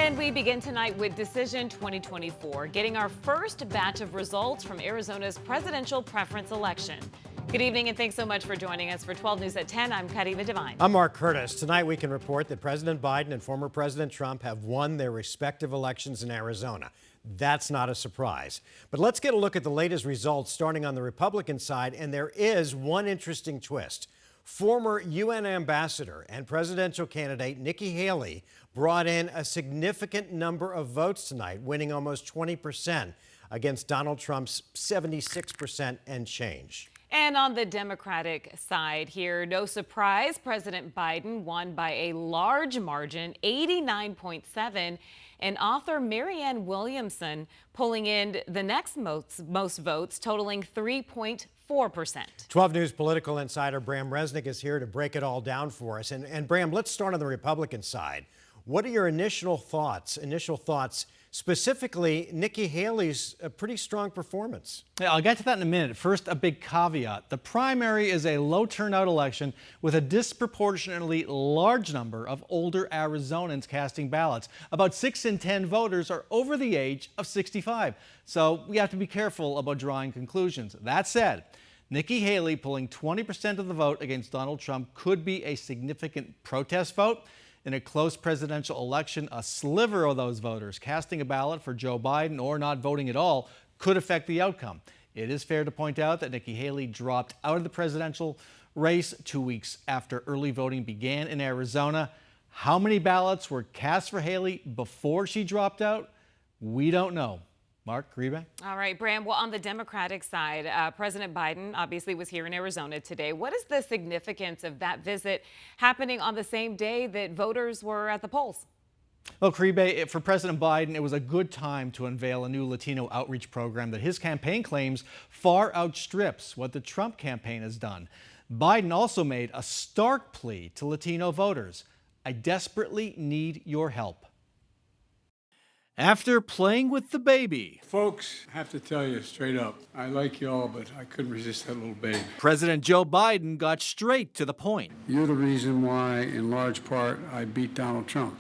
And we begin tonight with Decision 2024, getting our first batch of results from Arizona's presidential preference election. Good evening and thanks so much for joining us for 12 News at 10. I'm Kariva Devine. I'm Mark Curtis. Tonight we can report that President Biden and former President Trump have won their respective elections in Arizona. That's not a surprise. But let's get a look at the latest results starting on the Republican side, and there is one interesting twist. Former UN ambassador and presidential candidate Nikki Haley brought in a significant number of votes tonight, winning almost 20% against Donald Trump's 76% and change. And on the Democratic side here, no surprise, President Biden won by a large margin, 89.7%, and author Marianne Williamson pulling in the next most votes, totaling 3.4%. 12 News political insider Bram Resnick is here to break it all down for us. And Bram, let's start on the Republican side. What are your initial thoughts, specifically Nikki Haley's pretty strong performance? Yeah, I'll get to that in a minute. First, a big caveat. The primary is a low turnout election with a disproportionately large number of older Arizonans casting ballots. About 6 in 10 voters are over the age of 65. So we have to be careful about drawing conclusions. That said, Nikki Haley pulling 20% of the vote against Donald Trump could be a significant protest vote. In a close presidential election, a sliver of those voters casting a ballot for Joe Biden or not voting at all could affect the outcome. It is fair to point out that Nikki Haley dropped out of the presidential race 2 weeks after early voting began in Arizona. How many ballots were cast for Haley before she dropped out? We don't know. Mark, Reba? All right, Bram. Well, on the Democratic side, President Biden obviously was here in Arizona today. What is the significance of that visit happening on the same day that voters were at the polls? Well, Caribe, for President Biden, it was a good time to unveil a new Latino outreach program that his campaign claims far outstrips what the Trump campaign has done. Biden also made a stark plea to Latino voters. I desperately need your help. After playing with the baby, folks, I have to tell you straight up, I like you all, but I couldn't resist that little baby. President Joe Biden got straight to the point. You're the reason why, in large part, I beat Donald Trump.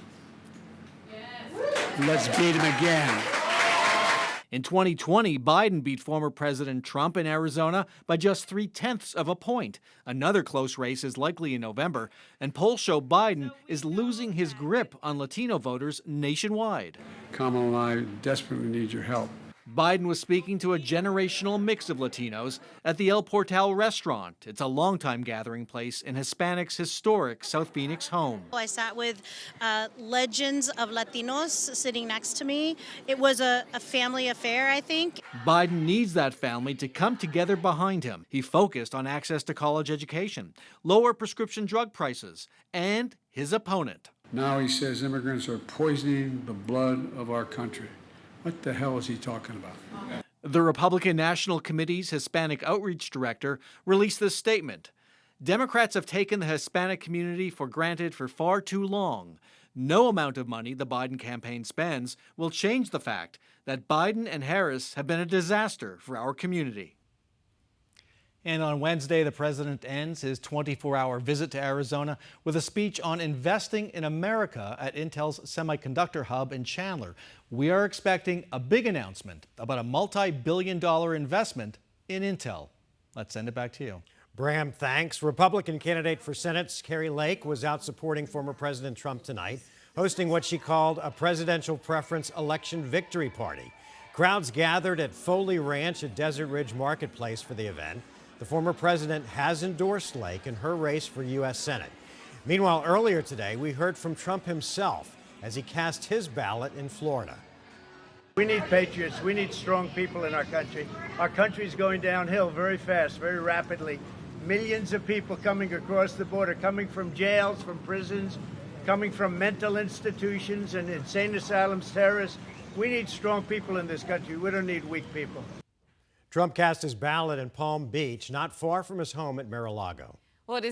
Yes. Let's beat him again. In 2020, Biden beat former President Trump in Arizona by just 0.3 of a point. Another close race is likely in November, and polls show Biden is losing his grip on Latino voters nationwide. Kamala and I desperately need your help. Biden was speaking to a generational mix of Latinos at the El Portal restaurant. It's a longtime gathering place in Hispanics' historic South Phoenix home. I sat with legends of Latinos sitting next to me. It was a family affair, I think. Biden needs that family to come together behind him. He focused on access to college education, lower prescription drug prices, and his opponent. Now he says immigrants are poisoning the blood of our country. What the hell is he talking about? The Republican National Committee's Hispanic Outreach Director released this statement. Democrats have taken the Hispanic community for granted for far too long. No amount of money the Biden campaign spends will change the fact that Biden and Harris have been a disaster for our community. And on Wednesday, the president ends his 24-hour visit to Arizona with a speech on investing in America at Intel's semiconductor hub in Chandler. We are expecting a big announcement about a multi-billion-dollar investment in Intel. Let's send it back to you. Bram, thanks. Republican candidate for Senate Kari Lake was out supporting former President Trump tonight, hosting what she called a presidential preference election victory party. Crowds gathered at Foley Ranch at Desert Ridge Marketplace for the event. The former president has endorsed Lake in her race for U.S. Senate. Meanwhile, earlier today, we heard from Trump himself as he cast his ballot in Florida. We need patriots. We need strong people in our country. Our country's going downhill very fast, very rapidly. Millions of people coming across the border, coming from jails, from prisons, coming from mental institutions and insane asylums, terrorists. We need strong people in this country. We don't need weak people. Trump cast his ballot in Palm Beach, not far from his home at Mar-a-Lago. Well, it is